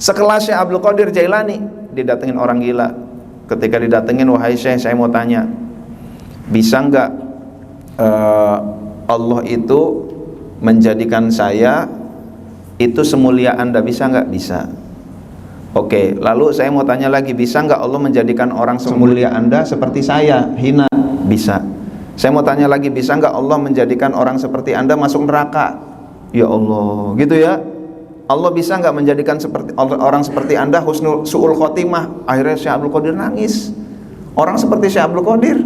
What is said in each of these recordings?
Sekelas Syekh Abdul Qadir Jailani didatengin orang gila. Ketika didatengin, wahai Syekh, saya mau tanya, bisa nggak Allah itu menjadikan saya itu semulia Anda? Bisa nggak? Bisa. Oke, lalu saya mau tanya lagi, bisa nggak Allah menjadikan orang semulia Anda seperti saya, hina? Bisa. Saya mau tanya lagi, bisa nggak Allah menjadikan orang seperti Anda masuk neraka? Ya Allah, gitu ya. Allah bisa nggak menjadikan seperti orang seperti Anda husnul su'ul khotimah? Akhirnya Syekh Abdul Qadir nangis. Orang seperti Syekh Abdul Qadir.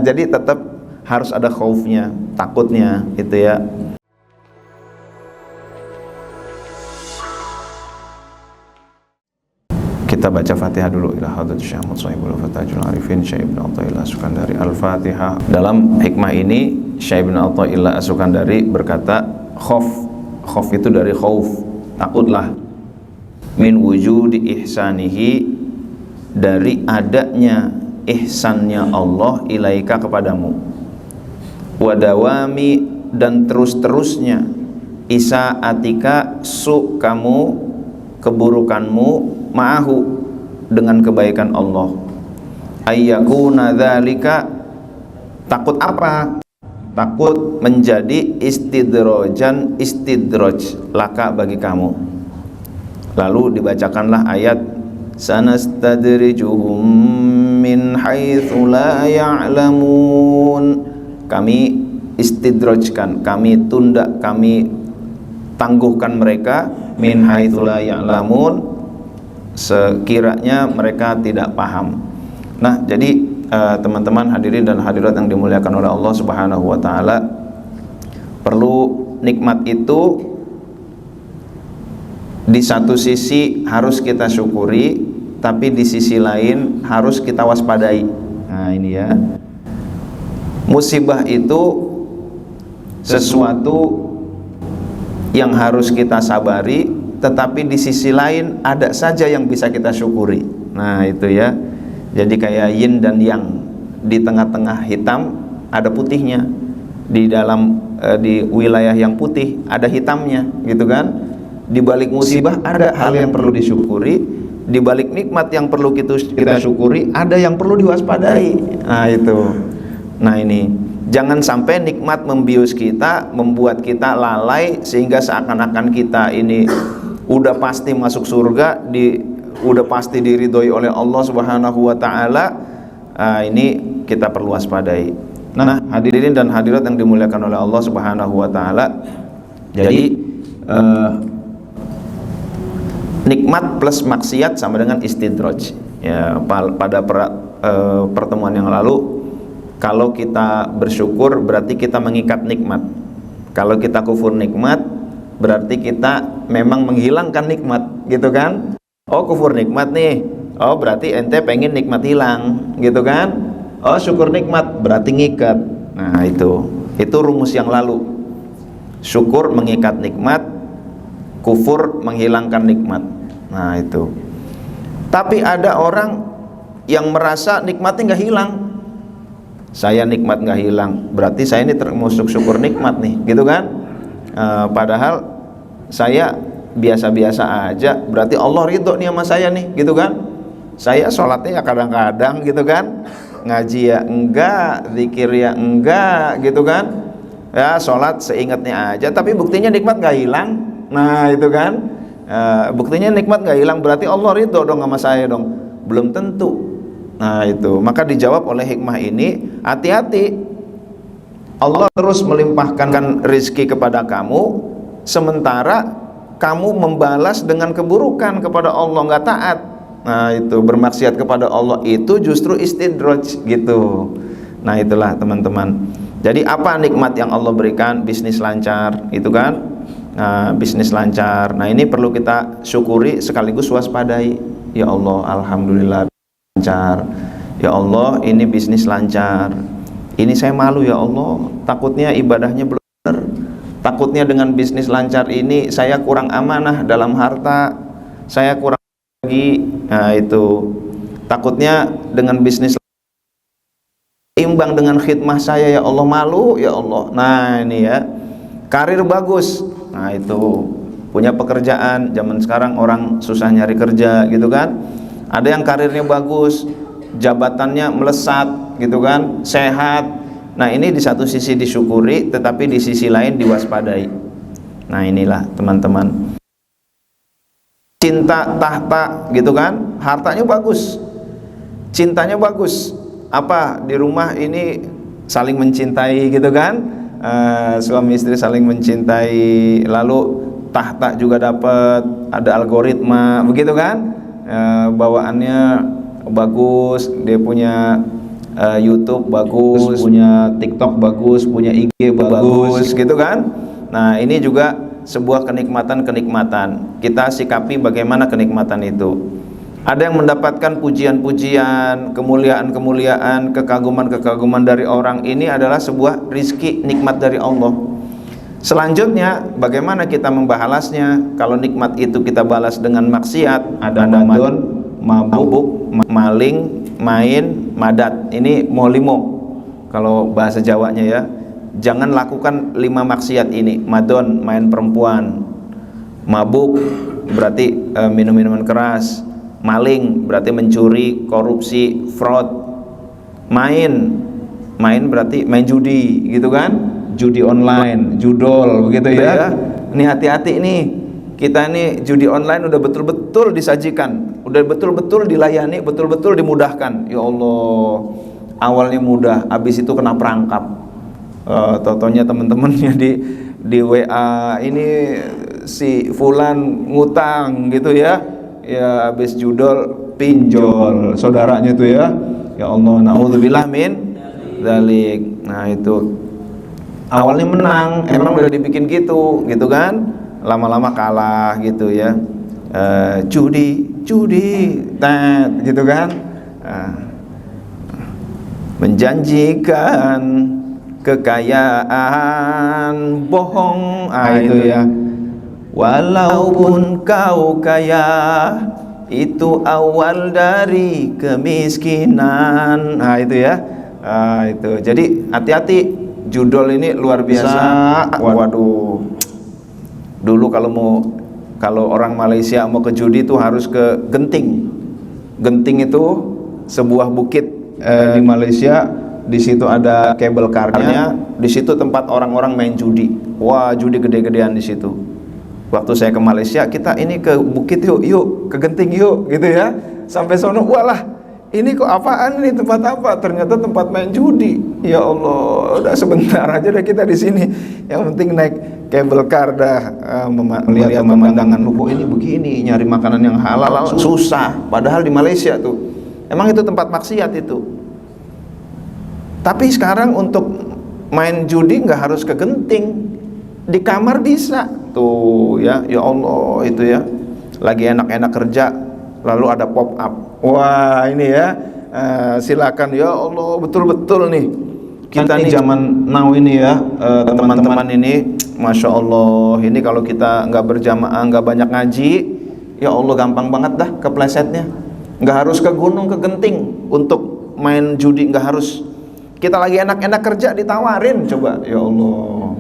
Jadi tetap harus ada khaufnya, takutnya, gitu ya. Kita baca Fatihah dulu. Ila hadratus Syekh Ahmad Shahibul Fatahul Arifin Syekh Ibnu Athaillah As-Sukandari. Al-Fatihah. Dalam hikmah ini Syekh Ibnu Athaillah As-Sukandari berkata, khauf itu dari khauf, takutlah, min wujudi ihsanihi, dari adanya ihsannya Allah ilaika kepadamu, wadawami, dan terus-terusnya, isaatika, kamu, keburukanmu, ma'ahu, dengan kebaikan Allah. Ayyakuna dzalika, takut apa? Takut menjadi istidraj laka bagi kamu. Lalu dibacakanlah ayat sanastadrijuhum min haitsu la ya'lamun. Kami istidrajkan, kami tunda, kami tangguhkan mereka, min haitsu la ya'lamun, sekiranya mereka tidak paham. Nah, jadi teman-teman hadirin dan hadirat yang dimuliakan oleh Allah Subhanahu wa taala, perlu nikmat itu di satu sisi harus kita syukuri, tapi di sisi lain harus kita waspadai. Nah, ini ya. Musibah itu sesuatu yang harus kita sabari, tetapi di sisi lain ada saja yang bisa kita syukuri. Nah, itu ya. Jadi kayak yin dan yang, di tengah-tengah hitam ada putihnya, di dalam di wilayah yang putih ada hitamnya, gitu kan. Di balik musibah ada hal yang perlu disyukuri, di balik nikmat yang perlu kita syukuri ada yang perlu diwaspadai. Nah, itu. Nah, ini jangan sampai nikmat membius kita, membuat kita lalai sehingga seakan-akan kita ini udah pasti masuk surga, udah pasti diridhoi oleh Allah Subhanahu wa taala. Ini kita perlu waspadai. Nah, hadirin dan hadirat yang dimuliakan oleh Allah Subhanahu wa taala. Jadi nikmat plus maksiat sama dengan istidraj. Ya, pada pertemuan yang lalu, kalau kita bersyukur berarti kita mengikat nikmat. Kalau kita kufur nikmat berarti kita memang menghilangkan nikmat, gitu kan? Oh, kufur nikmat nih, oh berarti ente pengen nikmat hilang, gitu kan? Oh, syukur nikmat berarti ngikat. Nah, itu rumus yang lalu. Syukur mengikat nikmat, kufur menghilangkan nikmat. Nah, itu. Tapi ada orang yang merasa nikmatnya nggak hilang. Saya nikmat nggak hilang, berarti saya ini termasuk syukur nikmat nih, gitu kan? Padahal saya biasa-biasa aja, berarti Allah ridho nih sama saya nih, gitu kan. Saya sholatnya ya kadang-kadang, gitu kan, ngaji ya enggak, zikir ya enggak, gitu kan, ya sholat seingatnya aja, tapi buktinya nikmat nggak hilang. Nah, itu kan, buktinya nikmat nggak hilang, berarti Allah ridho dong sama saya dong. Belum tentu. Nah, itu, maka dijawab oleh hikmah ini, hati-hati. Allah terus melimpahkan rizki kepada kamu, sementara kamu membalas dengan keburukan kepada Allah, nggak taat. Nah, itu bermaksiat kepada Allah, itu justru istidraj, gitu. Nah, itulah teman-teman. Jadi apa nikmat yang Allah berikan? Bisnis lancar, itu kan. Nah, bisnis lancar. Nah, ini perlu kita syukuri sekaligus waspadai. Ya Allah, alhamdulillah lancar. Ya Allah, ini bisnis lancar. Ini saya malu ya Allah, takutnya ibadahnya belum benar. Takutnya dengan bisnis lancar ini saya kurang amanah dalam harta, saya kurang lagi. Nah, itu. Takutnya dengan bisnis imbang dengan khidmah saya, ya Allah, malu ya Allah. Nah, ini ya. Karir bagus. Nah, itu. punya pekerjaan. Zaman sekarang orang susah nyari kerja gitu kan. Ada yang karirnya bagus, jabatannya melesat gitu kan, sehat. Nah ini di satu sisi disyukuri, tetapi di sisi lain diwaspadai. Nah inilah teman-teman, cinta tahta gitu kan, hartanya bagus, cintanya bagus, apa di rumah ini saling mencintai gitu kan, suami istri saling mencintai, lalu tahta juga dapat, ada algoritma begitu kan, bawaannya bagus, dia punya YouTube bagus, punya TikTok bagus, punya IG bagus gitu kan. Nah ini juga sebuah kenikmatan-kenikmatan. Kita sikapi bagaimana kenikmatan itu. Ada yang mendapatkan pujian-pujian, kemuliaan-kemuliaan, kekaguman-kekaguman dari orang. Ini adalah sebuah rizki, nikmat dari Allah. Selanjutnya, bagaimana kita membalasnya? Kalau nikmat itu kita balas dengan maksiat, ada madon, mabuk, maling, main, madat. Ini molimo kalau bahasa Jawanya ya. Jangan lakukan 5 maksiat ini. Madon, main perempuan. Mabuk berarti minum minuman keras. Maling berarti mencuri, korupsi, fraud. Main berarti main judi gitu kan, judi online, judol begitu ya. Ini hati-hati nih, kita ini judi online udah betul-betul disajikan, udah betul-betul dilayani, betul-betul dimudahkan. Ya Allah, awalnya mudah, habis itu kena perangkap. Totonya teman-temannya di WA, ini si fulan ngutang gitu ya, ya habis judol pinjol saudaranya tuh ya. Ya Allah, naudzubillah min dzalik. Nah itu awalnya menang, emang udah dibikin gitu kan, lama-lama kalah gitu ya. Judi gitu kan, menjanjikan kekayaan bohong, itu ya. Walaupun kau kaya, itu awal dari kemiskinan. Nah itu ya. Itu. Jadi hati-hati, judol ini luar biasa. Waduh. Dulu kalau orang Malaysia mau ke judi itu harus ke Genting. Genting itu sebuah bukit di Malaysia. Di situ ada kabel karnya. Di situ tempat orang-orang main judi. Wah, judi gede-gedean di situ. Waktu saya ke Malaysia, kita ini ke bukit yuk ke Genting yuk gitu ya. Sampai sono, walah, ini kok apaan nih, tempat apa? Ternyata tempat main judi. Ya Allah, udah sebentar aja deh kita di sini. Yang penting naik kabel car dah, melihat pemandangan ruko ini begini, nyari makanan yang halal susah. Padahal di Malaysia tuh, emang itu tempat maksiat itu. Tapi sekarang untuk main judi nggak harus ke Genting, di kamar bisa tuh ya. Ya Allah, itu ya, lagi enak-enak kerja lalu ada pop up, wah ini ya, silakan. Ya Allah, betul-betul nih kita nih zaman now ini ya, teman-teman ini Masya Allah, ini kalau kita nggak berjamaah, nggak banyak ngaji, ya Allah gampang banget dah keplesetnya. Nggak harus ke gunung, ke Genting untuk main judi, nggak harus. Kita lagi enak-enak kerja ditawarin, coba. Ya Allah,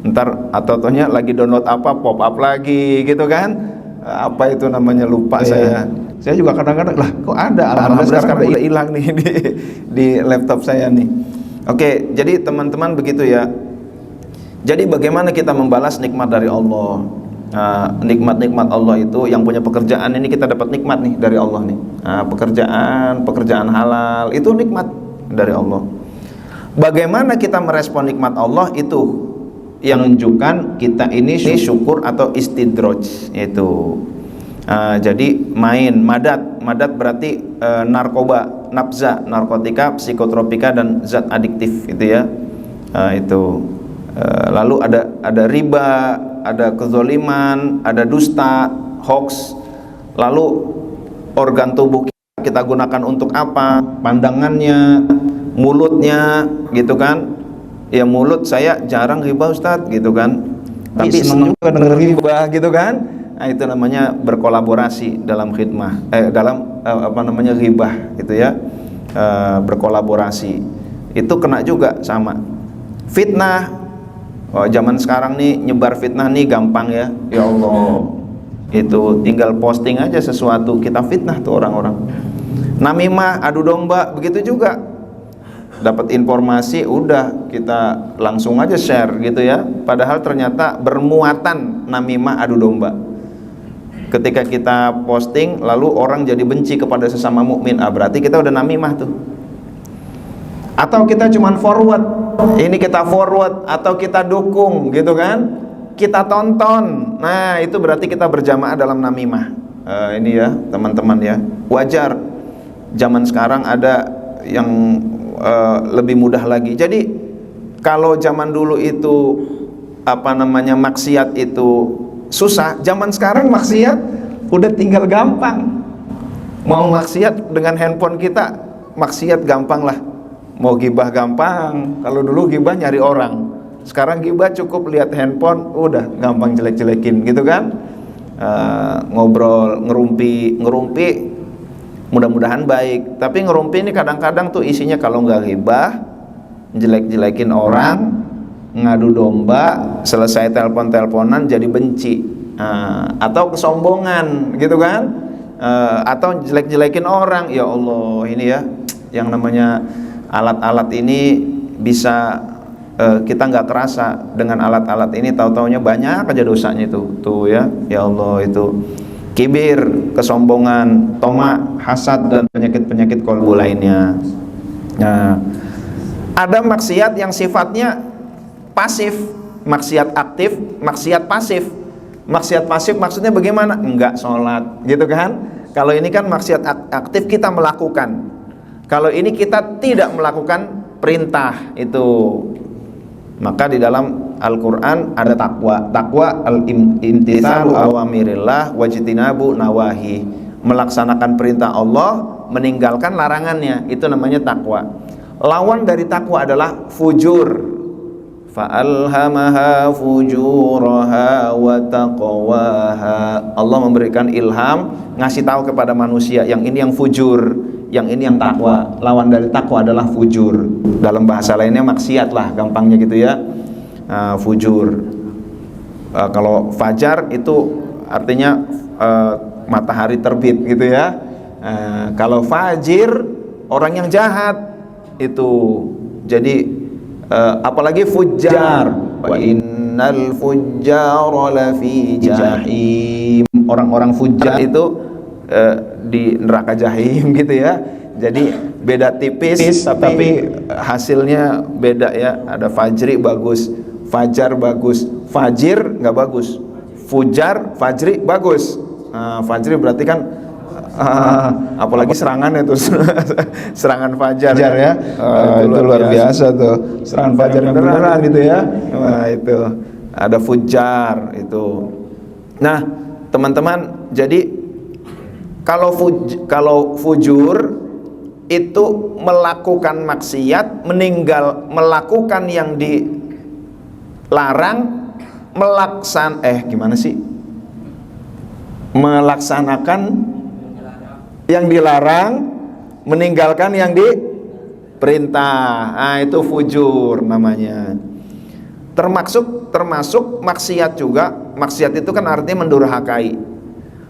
ntar atau-ataunya lagi download apa, pop up lagi gitu kan. Apa itu namanya, lupa saya. Saya juga kadang-kadang, lah kok ada, alhamdulillah sekarang udah hilang nih di laptop saya nih. Oke, jadi teman-teman begitu ya. Jadi bagaimana kita membalas nikmat dari Allah? Nikmat-nikmat Allah itu, yang punya pekerjaan ini kita dapat nikmat nih dari Allah nih. Pekerjaan halal itu nikmat dari Allah. Bagaimana kita merespon nikmat Allah itu yang menunjukkan kita ini syukur atau istidraj itu. Jadi main, madat berarti narkoba, nafza, narkotika, psikotropika dan zat adiktif itu ya. Itu. Lalu ada riba, ada kezoliman, ada dusta, hoax. Lalu organ tubuh kita gunakan untuk apa? Pandangannya, mulutnya gitu kan. Ya mulut saya jarang riba Ustadz gitu kan, tapi senang juga denger riba gitu kan. Nah itu namanya berkolaborasi dalam khidmah, dalam ribah gitu ya. Berkolaborasi itu kena juga sama fitnah, Oh, zaman sekarang nih nyebar fitnah nih gampang ya. Ya Allah, itu tinggal posting aja sesuatu, kita fitnah tuh orang-orang. Namimah, adu domba, begitu juga. Dapat informasi, udah kita langsung aja share gitu ya. Padahal ternyata bermuatan namimah, adu domba. Ketika kita posting, lalu orang jadi benci kepada sesama mukmin, berarti kita udah namimah tuh. Atau kita cuman forward, ini kita forward, atau kita dukung gitu kan, kita tonton. Nah itu berarti kita berjamaah dalam namimah. Ini ya teman-teman ya, wajar. Zaman sekarang ada yang lebih mudah lagi. Jadi kalau zaman dulu itu maksiat itu susah, zaman sekarang maksiat udah tinggal gampang. Mau maksiat dengan handphone kita, maksiat gampang lah. Mau gibah gampang. Kalau dulu gibah nyari orang, sekarang gibah cukup lihat handphone, udah gampang jelek-jelekin gitu kan. Ngobrol, ngerumpi mudah-mudahan baik. Tapi ngerumpi ini kadang-kadang tuh isinya kalau nggak ghibah, jelek-jelekin orang, ngadu domba, selesai telepon-teleponan jadi benci, atau kesombongan gitu kan, atau jelek-jelekin orang. Ya Allah, ini ya yang namanya alat-alat ini bisa kita nggak kerasa dengan alat-alat ini, tahu-taunya banyak aja dosanya itu tuh ya. Ya Allah, itu kibir, kesombongan, toma, hasad, dan penyakit-penyakit kolbu lainnya. Nah, ada maksiat yang sifatnya pasif, maksiat aktif, maksiat pasif. Maksiat pasif maksudnya bagaimana? Enggak sholat, gitu kan? Kalau ini kan maksiat aktif, kita melakukan. Kalau ini kita tidak melakukan perintah itu. Maka di dalam Al-Quran ada takwa. Takwa al-imtithalu awamirillah wajtinabu nawahi. Melaksanakan perintah Allah, meninggalkan larangannya. Itu namanya takwa. Lawan dari takwa adalah fujur. Fa'alhamaha fujuraha wa taqwaha. Allah memberikan ilham, ngasih tahu kepada manusia, yang ini yang fujur, yang ini yang takwa. Lawan dari takwa adalah fujur. Dalam bahasa lainnya maksiat lah, gampangnya gitu ya. Fujur. Kalau fajar itu artinya matahari terbit gitu ya. Kalau fajir orang yang jahat itu. Jadi apalagi fujar, wa innal fujjara lafi jahim. Orang-orang fujar itu di neraka jahim gitu ya. Jadi beda tipis tapi hasilnya beda ya. Ada fajri bagus, fajar bagus, fajir nggak bagus, fujar, fajri bagus. Fajri berarti kan apalagi serangan itu serangan fajar ya. Itu luar biasa tuh, serangan fajar beneran gitu ya. Nah, itu ada fujar itu. Nah teman-teman, jadi kalau fujur itu melakukan maksiat, melakukan yang dilarang, melaksanakan yang dilarang, meninggalkan yang diperintah. Itu fujur namanya. Termasuk maksiat juga. Maksiat itu kan artinya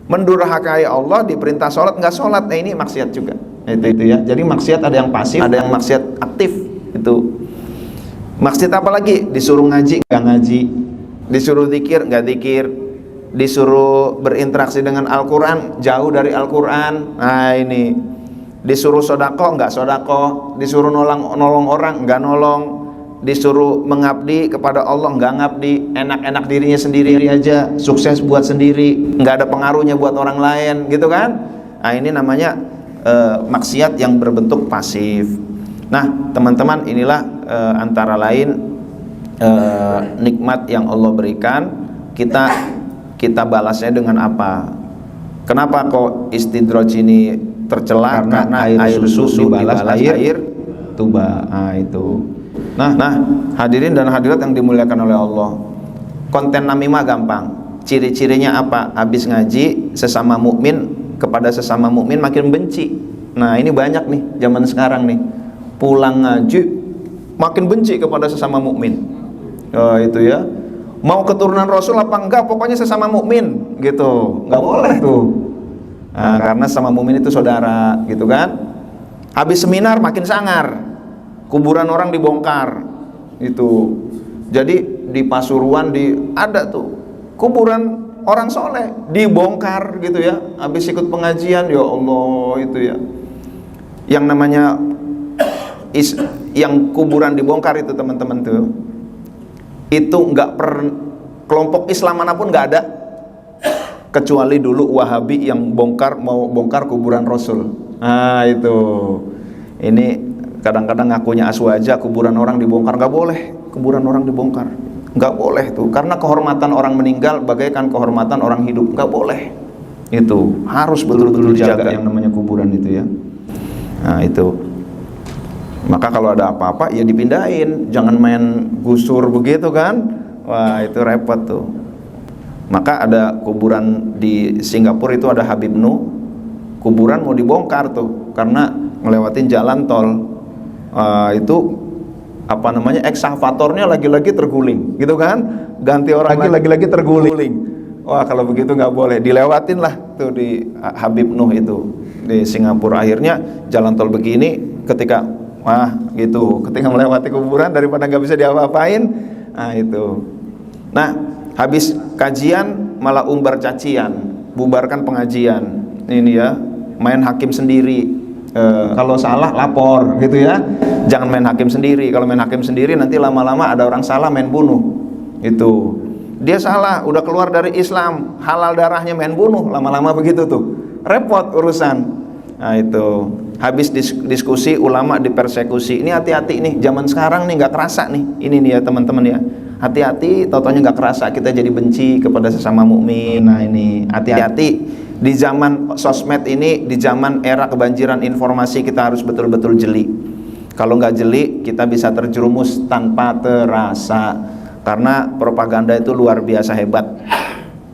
mendurhakai Allah, diperintah sholat nggak sholat. Ini maksiat juga. Itu ya. Jadi maksiat ada yang pasif, ada yang maksiat aktif. Itu maksiat apa lagi? Disuruh ngaji nggak ngaji, disuruh zikir nggak zikir, disuruh berinteraksi dengan Al-Quran jauh dari Al-Quran. Nah ini disuruh sodako nggak sodako, disuruh nolong orang nggak nolong, disuruh mengabdi kepada Allah nggak ngabdi, enak-enak dirinya sendiri aja, sukses buat sendiri, nggak ada pengaruhnya buat orang lain gitu kan. Nah ini namanya maksiat yang berbentuk pasif. Nah teman-teman, inilah antara lain nikmat yang Allah berikan. Kita balasnya dengan apa? Kenapa kok istidraj ini tercela? Karena air susu dibalas air tuba. Itu. Nah, hadirin dan hadirat yang dimuliakan oleh Allah, konten namimah gampang. Ciri-cirinya apa? Habis ngaji sesama mukmin kepada sesama mukmin makin benci. Nah, ini banyak nih zaman sekarang nih. Pulang ngaji makin benci kepada sesama mukmin. Itu ya. Mau keturunan Rasul apa enggak, pokoknya sesama mukmin gitu. Nggak boleh tuh. Nah, karena sama mukmin itu saudara, gitu kan. Habis seminar makin sangar. Kuburan orang dibongkar. Itu. Jadi di Pasuruan ada tuh kuburan orang soleh dibongkar gitu ya. Habis ikut pengajian, ya Allah, itu ya. Yang namanya yang kuburan dibongkar itu teman-teman tuh, itu nggak kelompok Islam manapun nggak ada, kecuali dulu Wahabi yang mau bongkar kuburan Rasul. Nah itu, ini kadang-kadang ngakunya aswaja, kuburan orang dibongkar. Nggak boleh kuburan orang dibongkar, nggak boleh tuh, karena kehormatan orang meninggal bagaikan kehormatan orang hidup, nggak boleh. Itu harus betul-betul dijaga yang namanya kuburan itu ya. Nah itu. Maka kalau ada apa-apa ya dipindahin, jangan main gusur begitu kan. Wah itu repot tuh. Maka ada kuburan di Singapura itu, ada Habib Nuh, kuburan mau dibongkar tuh karena ngelewatin jalan tol. Itu apa namanya, ekskavatornya lagi-lagi terguling gitu kan, ganti orang lagi-lagi terguling. Wah kalau begitu nggak boleh, dilewatin lah tuh di Habib Nuh itu di Singapura. Akhirnya jalan tol begini, ketika ketika melewati kuburan, daripada nggak bisa diapa-apain. Nah itu. Nah habis kajian malah umbar cacian, bubarkan pengajian. Ini ya, main hakim sendiri. Kalau salah lapor gitu ya. Jangan main hakim sendiri. Kalau main hakim sendiri nanti lama-lama ada orang salah main bunuh. Itu. Dia salah, udah keluar dari Islam, halal darahnya main bunuh, lama-lama begitu tuh. Repot urusan. Nah itu, habis diskusi ulama dipersekusi. Ini hati-hati nih, zaman sekarang nih nggak kerasa nih. Ini nih ya teman-teman ya. Hati-hati, taunya nggak kerasa kita jadi benci kepada sesama mukmin. Nah ini hati-hati di zaman sosmed ini, di zaman era kebanjiran informasi, kita harus betul-betul jeli. Kalau nggak jeli, kita bisa terjerumus tanpa terasa. Karena propaganda itu luar biasa hebat.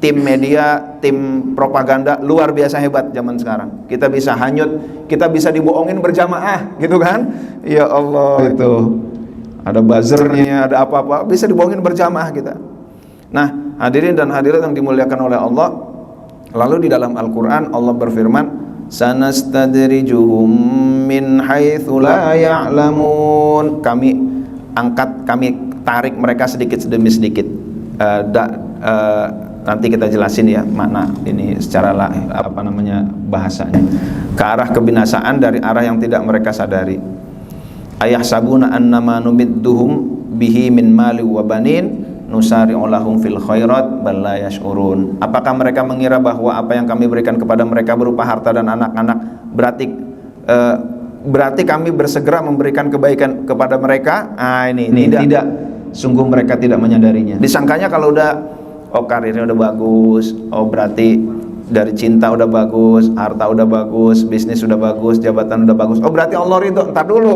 Tim media, tim propaganda luar biasa hebat zaman sekarang. Kita bisa hanyut, kita bisa dibohongin berjamaah, gitu kan? Ya Allah itu. Ada buzzernya, ada apa-apa, bisa dibohongin berjamaah kita. Nah, hadirin dan hadirat yang dimuliakan oleh Allah, lalu di dalam Al-Quran Allah berfirman, sanastadrijuhum min haitsu la ya'lamun. Kami tarik mereka sedikit demi sedikit. Nanti kita jelasin ya makna ini secara bahasanya, ke arah kebinasaan dari arah yang tidak mereka sadari. Ayahsabuna annama numidduhum bihi min mali wa banin nusari'u lahum fil khairat bal la yash'urun. Apakah mereka mengira bahwa apa yang kami berikan kepada mereka berupa harta dan anak-anak berarti kami bersegera memberikan kebaikan kepada mereka? Ini tidak. Sungguh mereka tidak menyadarinya. Disangkanya kalau udah karirnya udah bagus, berarti dari cinta udah bagus, harta udah bagus, bisnis udah bagus, jabatan udah bagus, berarti Allah ridho. Ntar dulu,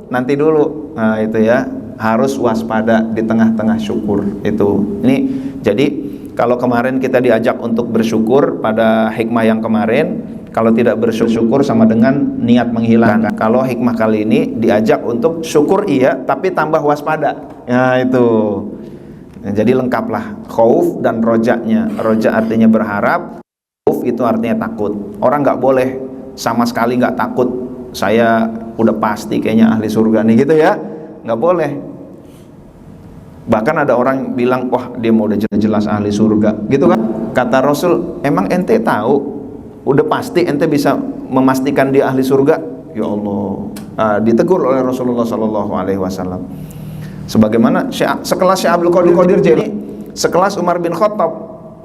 nanti dulu. Nah itu ya, harus waspada di tengah-tengah syukur itu. Ini jadi kalau kemarin kita diajak untuk bersyukur pada hikmah yang kemarin, kalau tidak bersyukur sama dengan niat menghilangkan. Kalau hikmah kali ini diajak untuk syukur iya, tapi tambah waspada. Ya itu. Nah, jadi lengkaplah khauf dan rojanya. Roja artinya berharap, khauf itu artinya takut. Orang nggak boleh sama sekali nggak takut. Saya udah pasti kayaknya ahli surga nih gitu ya, nggak boleh. Bahkan ada orang bilang, wah dia mau udah jelas ahli surga, gitu kan? Kata Rasul, emang ente tahu? Udah pasti ente bisa memastikan dia ahli surga? Ya Allah, ditegur oleh Rasulullah SAW. Sebagaimana sekelas Syekh Abdul Qadir Jailani, sekelas Umar bin Khattab.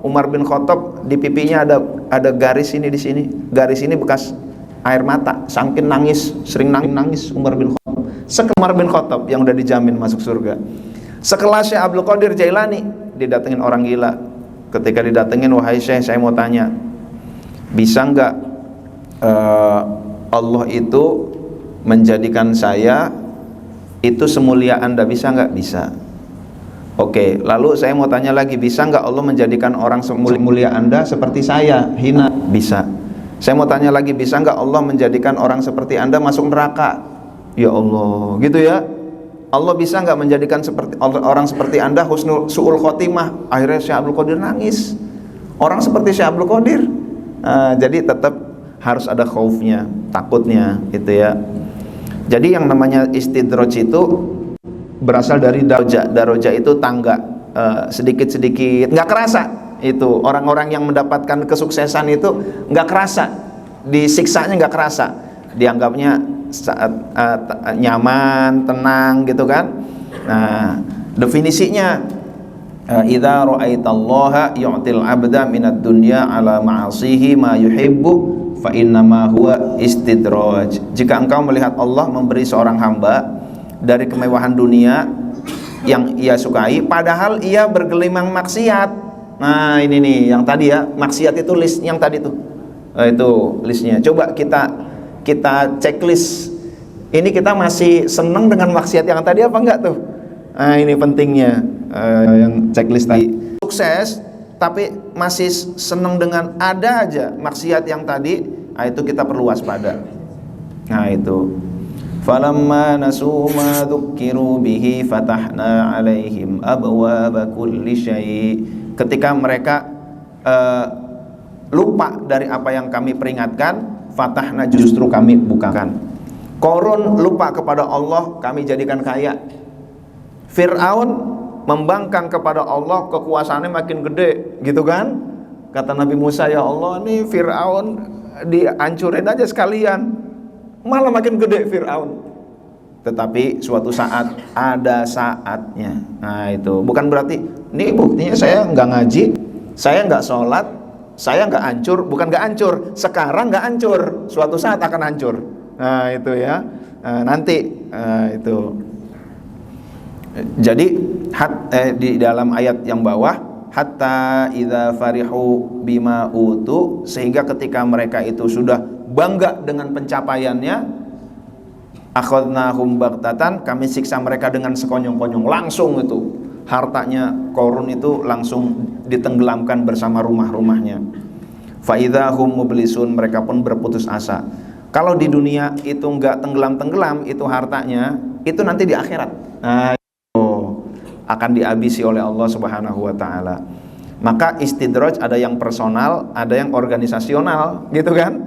Umar bin Khattab di pipinya ada garis ini di sini. Garis ini bekas air mata, saking nangis, sering nangis Umar bin Khattab. Umar bin Khattab yang udah dijamin masuk surga. Sekelas Syekh Abdul Qadir Jailani, didatengin orang gila. Ketika didatengin, wahai Syekh, saya mau tanya, bisa nggak Allah itu menjadikan saya itu semulia Anda? Bisa nggak? Bisa. Oke, lalu saya mau tanya lagi, bisa nggak Allah menjadikan orang semulia Anda seperti saya, hina? Bisa. Saya mau tanya lagi, bisa nggak Allah menjadikan orang seperti Anda masuk neraka? Ya Allah, gitu ya. Allah bisa nggak menjadikan seperti orang seperti Anda husnul su'ul khotimah? Akhirnya Syekh Abdul Qadir nangis. Orang seperti Syekh Abdul Qadir. Jadi tetap harus ada khaufnya, takutnya gitu ya. Jadi yang namanya istidraj itu berasal dari darajah. Darajah itu tangga, sedikit-sedikit, nggak kerasa. Itu orang-orang yang mendapatkan kesuksesan itu nggak kerasa, disiksanya nggak kerasa, dianggapnya saat nyaman, tenang gitu kan. Nah, definisinya idza ra'aitallaha yu'til 'abda minad dunya ala ma'asihi ma yuhibbu fa innama huwa istidraj. Jika engkau melihat Allah memberi seorang hamba dari kemewahan dunia yang ia sukai padahal ia bergelimang maksiat. Nah, ini nih yang tadi ya, maksiat itu list yang tadi tuh. Itu listnya. Coba kita checklist. Ini kita masih seneng dengan maksiat yang tadi apa enggak tuh? Nah, ini pentingnya yang checklist tadi. Sukses tapi masih seneng dengan ada aja maksiat yang tadi, nah itu kita perlu waspada. Nah, itu. Falamma nasu ma dzukkiru bihi fatahna 'alaihim abwaaba kulli syai'. Ketika mereka lupa dari apa yang kami peringatkan, fatahna justru kami bukakan. Qarun lupa kepada Allah, kami jadikan kaya. Fir'aun membangkang kepada Allah, kekuasaannya makin gede, gitu kan? Kata Nabi Musa, ya Allah, nih Fir'aun dihancurin aja sekalian, malah makin gede Fir'aun. Tetapi suatu saat ada saatnya. Nah, itu bukan berarti ini buktinya saya nggak ngaji, saya nggak sholat, saya nggak hancur. Bukan nggak hancur, sekarang nggak hancur, suatu saat akan hancur. Nah, itu ya, nanti itu. Jadi di dalam ayat yang bawah, hatta idza farihu bima utu, sehingga ketika mereka itu sudah bangga dengan pencapaiannya, akhadnahum baghtatan, kami siksa mereka dengan sekonyong-konyong, langsung itu hartanya Qarun itu langsung ditenggelamkan bersama rumah-rumahnya. Fa idzahum mublisun, mereka pun berputus asa. Kalau di dunia itu enggak tenggelam-tenggelam itu hartanya, itu nanti di akhirat. Nah, itu akan dihabisi oleh Allah Subhanahu wa taala. Maka istidraj ada yang personal, ada yang organisasional, gitu kan?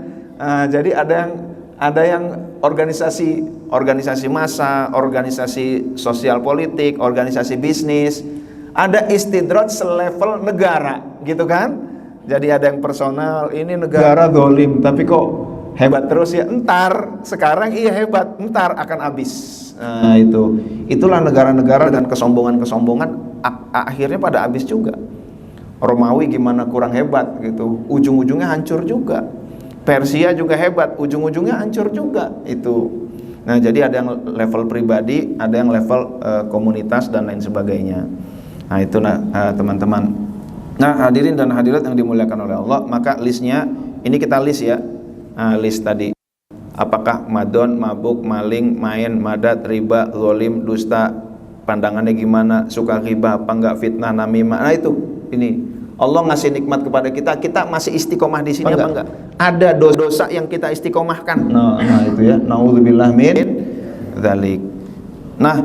Jadi ada yang organisasi massa, organisasi sosial politik, organisasi bisnis. Ada istidraj selevel negara, gitu kan? Jadi ada yang personal, ini negara zalim tapi kok hebat terus ya, entar sekarang iya hebat, entar akan habis. Nah, itulah negara-negara dan kesombongan akhirnya pada habis juga. Romawi gimana kurang hebat gitu, ujung-ujungnya hancur juga. Persia juga hebat, ujung-ujungnya hancur juga itu. Nah, jadi ada yang level pribadi, ada yang level komunitas dan lain sebagainya. Nah, itu teman-teman. Nah, hadirin dan hadirat yang dimuliakan oleh Allah, maka listnya ini kita list ya. List tadi. Apakah madon, mabuk, maling, main, madat, riba, zalim, dusta, pandangannya gimana, suka ghibah apa enggak, fitnah, namimah. Nah, itu ini Allah ngasih nikmat kepada kita, kita masih istiqomah di sini apa enggak? Ada dosa yang kita istiqomahkan. Nah itu ya, naudzubillah min dzalik. Nah,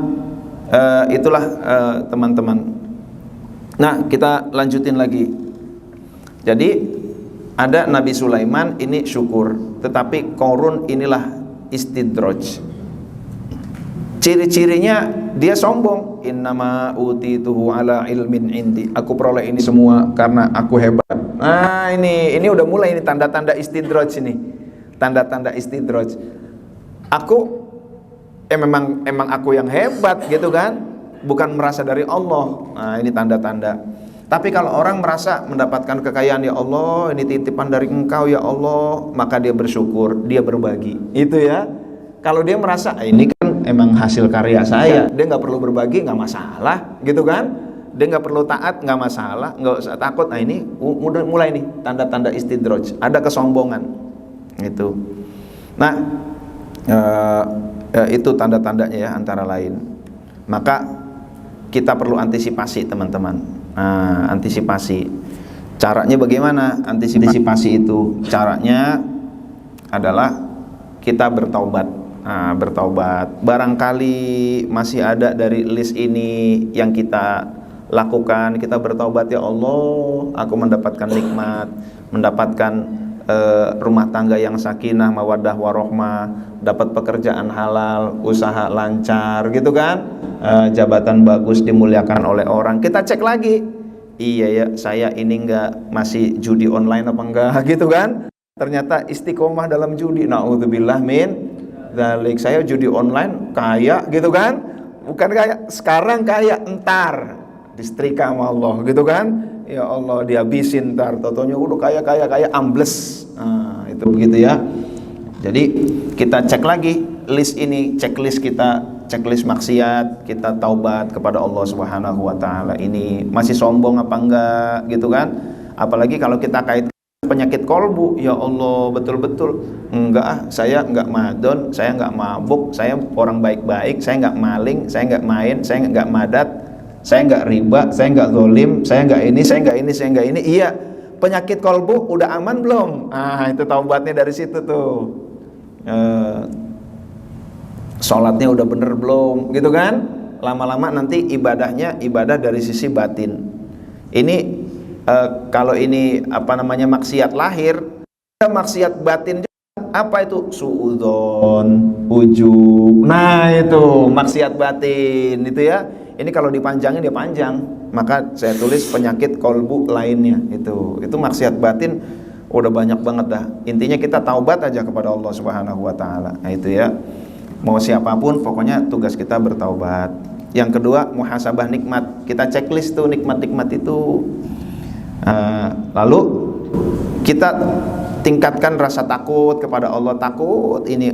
itulah teman-teman. Nah, kita lanjutin lagi. Jadi ada Nabi Sulaiman ini syukur, tetapi Qarun inilah istidraj. Ciri-cirinya dia sombong. Innama utituhu ala ilmin indi. Aku peroleh ini semua karena aku hebat. Nah, ini udah mulai ini tanda-tanda istidraj ini. Tanda-tanda istidraj. Aku memang aku yang hebat gitu kan? Bukan merasa dari Allah. Nah, ini tanda-tanda. Tapi kalau orang merasa mendapatkan kekayaan, ya Allah, ini titipan dari Engkau ya Allah, maka dia bersyukur, dia berbagi. Itu ya. Kalau dia merasa ini kan emang hasil karya saya, dia nggak perlu berbagi, nggak masalah, gitu kan? Dia nggak perlu taat, nggak masalah, nggak usah takut. Nah, ini mulai nih tanda-tanda istidraj, ada kesombongan, itu. Nah, itu tanda-tandanya ya antara lain. Maka kita perlu antisipasi teman-teman. Nah, antisipasi. Caranya bagaimana? Antisipasi itu caranya adalah kita bertaubat. bertaubat. Barangkali masih ada dari list ini yang kita lakukan, kita bertaubat, ya Allah, aku mendapatkan nikmat, mendapatkan rumah tangga yang sakinah, mawaddah warohmah, dapat pekerjaan halal, usaha lancar gitu kan, jabatan bagus, dimuliakan oleh orang. Kita cek lagi, iya ya, saya ini masih judi online apa enggak gitu kan. Ternyata istiqomah dalam judi, naudzubillah min dzalik. Saya judi online kaya gitu kan, bukan kaya sekarang, kaya entar disetrika sama Allah gitu kan. Ya Allah, dihabisin ntar, totonya udah kaya ambles. Itu begitu ya. Jadi kita cek lagi list ini, checklist kita, checklist maksiat, kita taubat kepada Allah Subhanahu wa taala. Ini masih sombong apa enggak gitu kan? Apalagi kalau kita kait penyakit kolbu, ya Allah, betul-betul enggak, saya enggak madon, saya enggak mabuk, saya orang baik-baik, saya enggak maling, saya enggak main, saya enggak madat, saya enggak riba, saya enggak zolim, saya enggak ini, saya enggak ini, saya enggak ini. Iya, penyakit kolbu udah aman belum? Itu taubatnya dari situ tuh. Sholatnya udah bener belum? Gitu kan? Lama-lama nanti ibadahnya ibadah dari sisi batin. Ini kalau ini maksiat lahir, maksiat batin juga. Apa itu? Suudzon, ujub. Nah itu maksiat batin itu ya. Ini kalau dipanjangin dia panjang, maka saya tulis penyakit kolbu lainnya. Itu maksiat batin udah banyak banget dah. Intinya kita taubat aja kepada Allah Subhanahu wa taala. Nah itu ya. Mau siapapun pokoknya tugas kita bertaubat. Yang kedua, muhasabah nikmat. Kita checklist tuh nikmat-nikmat itu. Lalu kita tingkatkan rasa takut kepada Allah. Takut ini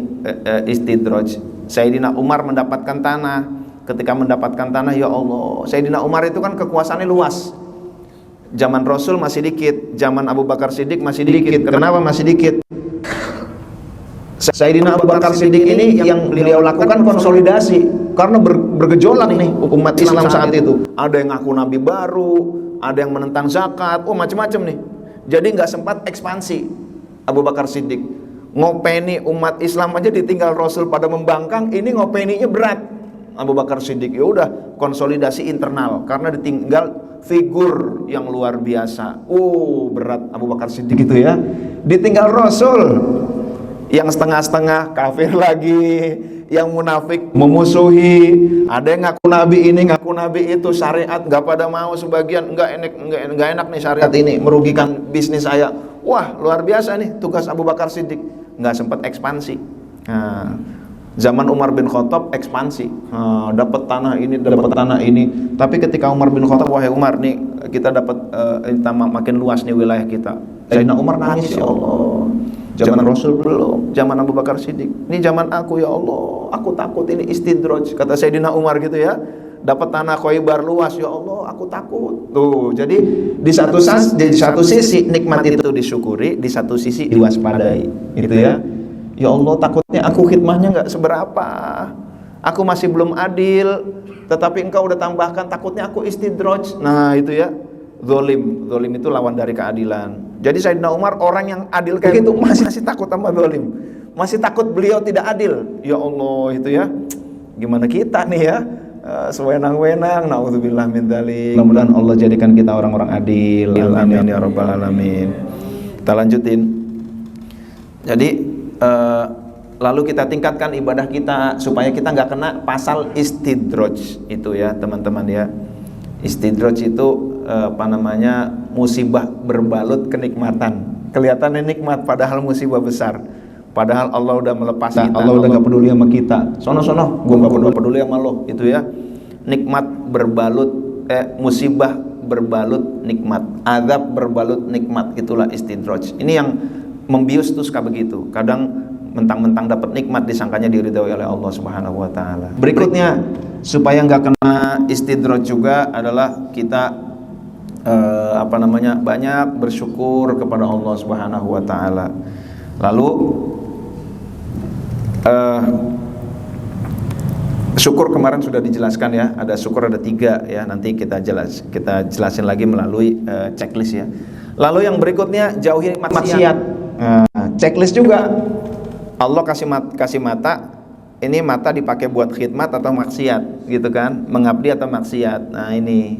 istidraj. Sayyidina Umar mendapatkan tanah. Ketika mendapatkan tanah, ya Allah, Sayyidina Umar itu kan kekuasaannya luas. Zaman Rasul masih dikit, zaman Abu Bakar Siddiq masih dikit. Kenapa masih dikit? Sayyidina Abu Bakar Siddiq ini yang beliau lakukan konsolidasi, karena bergejolak nih umat Islam saat itu. Ada yang ngaku nabi baru, ada yang menentang zakat, macam-macam nih. Jadi nggak sempat ekspansi. Abu Bakar Siddiq ngopeni umat Islam aja ditinggal Rasul pada membangkang, ini ngopeninya berat. Abu Bakar Siddiq ya udah konsolidasi internal karena ditinggal figur yang luar biasa. Berat Abu Bakar Siddiq itu ya. Ditinggal Rasul yang setengah-setengah kafir lagi, yang munafik memusuhi, ada yang ngaku nabi ini, ngaku nabi itu, syariat nggak pada mau, sebagian nggak enak nih syariat ini, merugikan bisnis saya. Wah, luar biasa nih tugas Abu Bakar Siddiq. Nggak sempat ekspansi. Zaman Umar bin Khattab ekspansi, dapat tanah ini. Tapi ketika Umar bin Khattab, wahai Umar nih, kita dapat makin luas nih wilayah kita. Sayyidina Umar nangis, ya Allah. Zaman Rasul belum, zaman Abu Bakar Siddiq. Ini zaman aku, ya Allah. Aku takut ini istidraj, kata Sayyidina Umar gitu ya. Dapat tanah Khaybar luas, ya Allah, aku takut. Tuh, jadi di satu sisi nikmat itu disyukuri, di satu sisi diwaspadai. Itu ya. Ya Allah, takutnya aku khidmahnya nggak seberapa, aku masih belum adil, tetapi engkau udah tambahkan, takutnya aku istidraj. Nah itu ya, zolim itu lawan dari keadilan. Jadi Sayyidina Umar orang yang adil kayak gitu masih takut sama zolim, masih takut beliau tidak adil. Ya Allah, itu ya, gimana kita nih ya, sewenang-wenang, naudzubillah min dzalik. Mudah-mudahan Allah jadikan kita orang-orang adil. Amin ya rabbal alamin. Kita lanjutin. Jadi lalu kita tingkatkan ibadah kita supaya kita nggak kena pasal istidraj itu ya teman-teman ya. Istidraj itu musibah berbalut kenikmatan. Kelihatannya nikmat padahal musibah besar. Padahal Allah udah melepas kita, Allah udah nggak peduli sama kita. Sono, gua nggak peduli sama lo, itu ya. Nikmat berbalut, musibah berbalut nikmat, azab berbalut nikmat, itulah istidraj. Ini yang membius tuh suka begitu. Kadang mentang-mentang dapat nikmat disangkanya diridhoi oleh Allah Subhanahu wa taala. Berikutnya supaya nggak kena istidraj juga adalah kita banyak bersyukur kepada Allah Subhanahu wa taala. Lalu syukur kemarin sudah dijelaskan ya, ada syukur ada 3 ya, nanti kita jelasin lagi melalui checklist ya. Lalu yang berikutnya jauhi maksiat. Checklist juga. Allah kasih mata, ini mata dipakai buat khidmat atau maksiat, gitu kan? Mengabdi atau maksiat. Nah ini,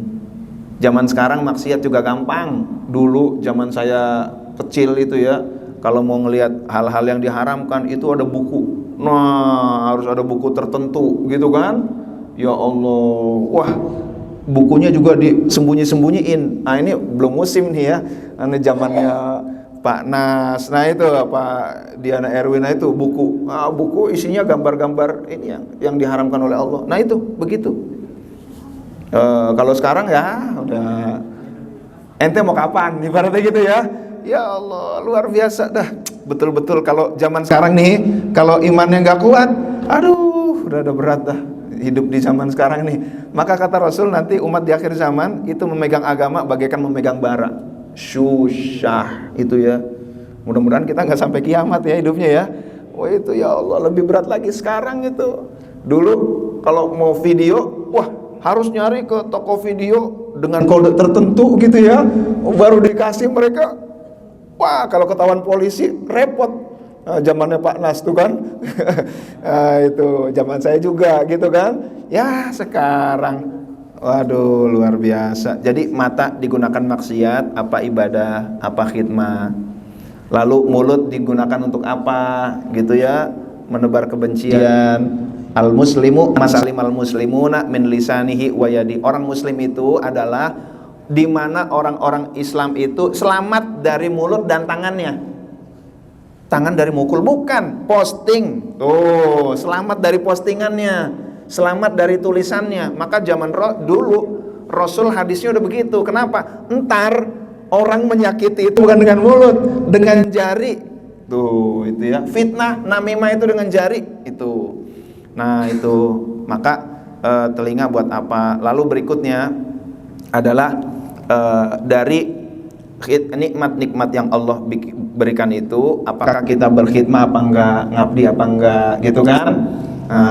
zaman sekarang maksiat juga gampang. Dulu zaman saya kecil itu ya, kalau mau ngelihat hal-hal yang diharamkan itu ada buku. Nah, harus ada buku tertentu, gitu kan? Ya Allah, wah, bukunya juga disembunyi-sembunyiin. Nah ini belum musim nih ya, ini zamannya Pak Nas. Nah itu Pak Diana Erwin, itu buku, buku isinya gambar-gambar ini yang diharamkan oleh Allah. Nah itu begitu. Kalau sekarang ya udah, ente mau kapan ibaratnya gitu ya. Ya Allah, luar biasa dah. Betul-betul kalau zaman sekarang nih, kalau imannya nggak kuat, aduh, udah ada berat dah hidup di zaman sekarang nih. Maka kata Rasul, nanti umat di akhir zaman itu memegang agama bagaikan memegang bara. Susah itu ya. Mudah-mudahan kita nggak sampai kiamat ya hidupnya ya. Wah itu ya Allah, lebih berat lagi sekarang itu. Dulu kalau mau video, wah harus nyari ke toko video dengan kode tertentu gitu ya, baru dikasih mereka. Wah kalau ketahuan polisi repot. Zamannya Pak Nas tuh kan. Itu zaman saya juga gitu kan. Ya sekarang, waduh luar biasa. Jadi mata digunakan maksiat, apa ibadah, apa khidmah. Lalu mulut digunakan untuk apa gitu ya, menebar kebencian. Al-muslimu masalim al-muslimuna min lisanihi wa yadi. Orang muslim itu adalah di mana orang-orang Islam itu selamat dari mulut dan tangannya. Tangan dari mukul, bukan posting. Tuh, selamat dari postingannya, selamat dari tulisannya. Maka zaman dulu Rasul hadisnya udah begitu. Kenapa? Entar orang menyakiti itu bukan dengan mulut, dengan jari. Tuh, itu ya. Fitnah, namimah itu dengan jari itu. Nah, itu. Maka telinga buat apa? Lalu berikutnya adalah dari nikmat-nikmat yang Allah berikan itu, apakah kita berkhidmah apa enggak, ngabdi apa enggak, gitu kan?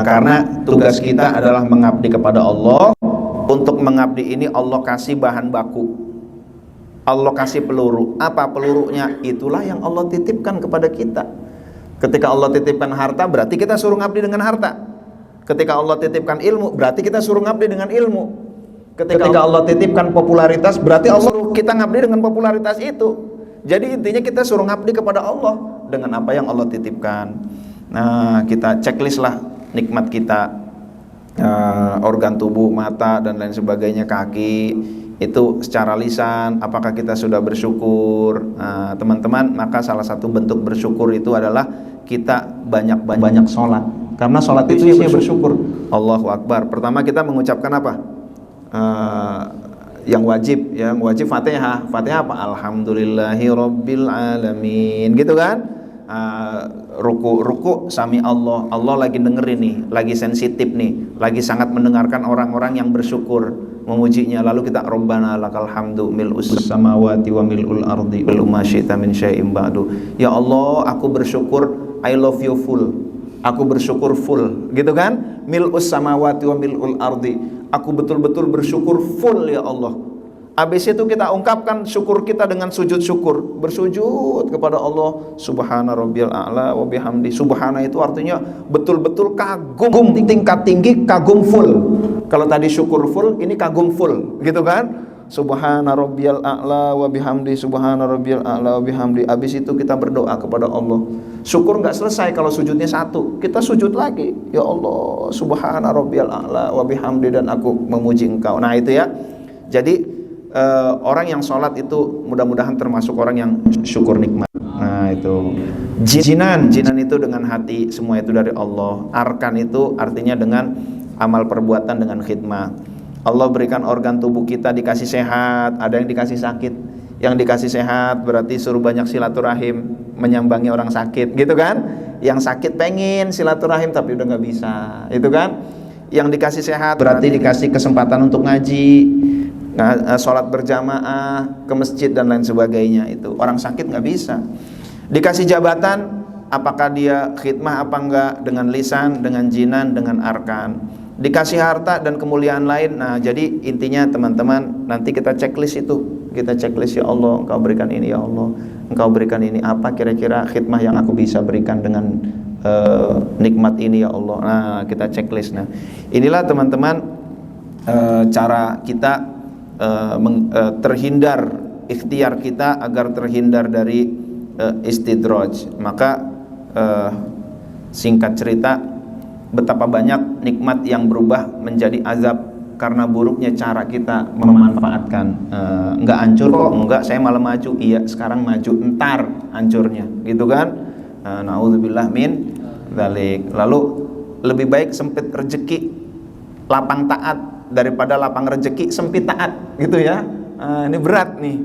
Karena tugas kita adalah mengabdi kepada Allah. Untuk mengabdi ini Allah kasih bahan baku, Allah kasih peluru. Apa pelurunya? Itulah yang Allah titipkan kepada kita. Ketika Allah titipkan harta, berarti kita suruh ngabdi dengan harta. Ketika Allah titipkan ilmu, berarti kita suruh ngabdi dengan ilmu. Ketika Allah titipkan popularitas, berarti Allah suruh kita ngabdi dengan popularitas itu. Jadi intinya kita suruh ngabdi kepada Allah dengan apa yang Allah titipkan. Nah, kita checklist lah nikmat kita, organ tubuh, mata dan lain sebagainya, kaki, itu secara lisan, apakah kita sudah bersyukur? Teman-teman, maka salah satu bentuk bersyukur itu adalah kita banyak sholat. Karena sholat itu isinya bersyukur. Allahu Akbar. Pertama kita mengucapkan apa? Yang wajib Fatihah. Fatihah apa? Alhamdulillahirabbil alamin, gitu kan? Ruku sami Allah lagi dengerin nih, lagi sensitif nih, lagi sangat mendengarkan orang-orang yang bersyukur, memujinya. Lalu kita Rabbana lakal hamdu mil'us samawati wa mil'ul ardi wa ma syi'ta min syai'in ba'du. Ya Allah, aku bersyukur, I love you full. Aku bersyukur full, gitu kan? Mil'us samawati wa mil'ul ardi. Aku betul-betul bersyukur full ya Allah. Habis itu kita ungkapkan syukur kita dengan sujud syukur. Bersujud kepada Allah. Subhana rabbiyal a'la wa bihamdi. Subhana itu artinya betul-betul kagum, tingkat tinggi, kagum full. Kalau tadi syukur full, ini kagum full, gitu kan? Subhana rabbiyal a'la wa bihamdi. Subhana rabbiyal a'la wa bihamdi. Habis itu kita berdoa kepada Allah. Syukur nggak selesai kalau sujudnya satu, kita sujud lagi. Ya Allah, subhana rabbiyal a'la wa bihamdi, dan aku memuji Engkau. Nah itu ya. Jadi orang yang sholat itu mudah-mudahan termasuk orang yang syukur nikmat. Nah itu. Jinan itu dengan hati, semua itu dari Allah. Arkan itu artinya dengan amal perbuatan, dengan khidmah. Allah berikan organ tubuh kita, dikasih sehat, ada yang dikasih sakit. Yang dikasih sehat berarti suruh banyak silaturahim, menyambangi orang sakit, gitu kan? Yang sakit pengen silaturahim tapi udah nggak bisa, itu kan? Yang dikasih sehat berarti dikasih kesempatan untuk ngaji, sholat berjamaah, ke masjid dan lain sebagainya. Itu orang sakit nggak bisa. Dikasih jabatan, apakah dia khidmah apa enggak, dengan lisan, dengan jinan, dengan arkan. Dikasih harta dan kemuliaan lain. Nah jadi intinya teman-teman, nanti kita checklist itu. Kita checklist, ya Allah Engkau berikan ini ya Allah. Engkau berikan ini, apa kira-kira khidmah yang aku bisa berikan dengan nikmat ini ya Allah. Nah, kita checklist. Nah, inilah teman-teman cara kita terhindar, ikhtiar kita agar terhindar dari istidraj. Maka singkat cerita, betapa banyak nikmat yang berubah menjadi azab karena buruknya cara kita memanfaatkan. Enggak hancur kok, enggak, saya malah maju. Iya, sekarang maju, entar hancurnya, gitu kan? Naudzubillah min dzalik. Lalu lebih baik sempit rezeki lapang taat daripada lapang rezeki sempit taat, gitu ya. Ini berat nih,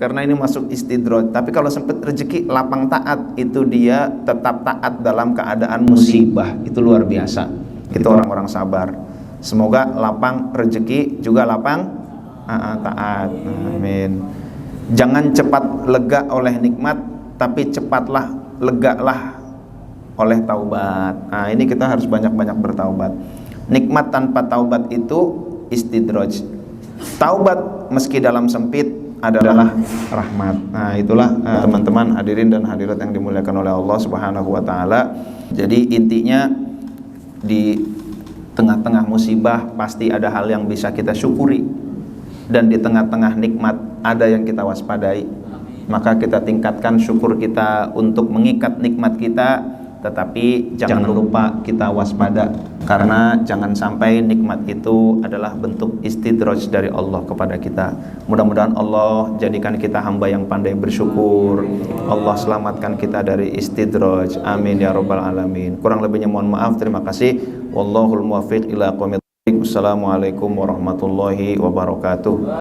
karena ini masuk istidraj. Tapi kalau sempit rezeki lapang taat, itu dia tetap taat dalam keadaan musibah. Itu luar biasa. Itu orang-orang sabar. Semoga lapang rezeki juga lapang taat. Amin. Jangan cepat lega oleh nikmat, tapi cepatlah legalah oleh taubat. Nah, ini kita harus banyak-banyak bertaubat. Nikmat tanpa taubat itu istidraj. Taubat meski dalam sempit adalah rahmat. Nah, itulah teman-teman hadirin dan hadirat yang dimuliakan oleh Allah Subhanahu wa taala. Jadi intinya, di tengah-tengah musibah pasti ada hal yang bisa kita syukuri, dan di tengah-tengah nikmat ada yang kita waspadai. Maka kita tingkatkan syukur kita untuk mengikat nikmat kita, tetapi jangan lupa kita waspada, karena jangan sampai nikmat itu adalah bentuk istidraj dari Allah kepada kita. Mudah-mudahan Allah jadikan kita hamba yang pandai bersyukur. Allah selamatkan kita dari istidraj. Amin ya rabbal alamin. Kurang lebihnya mohon maaf. Terima kasih. Wallahul muwaffiq ila aqwamit thoriq. Wassalamualaikum warahmatullahi wabarakatuh.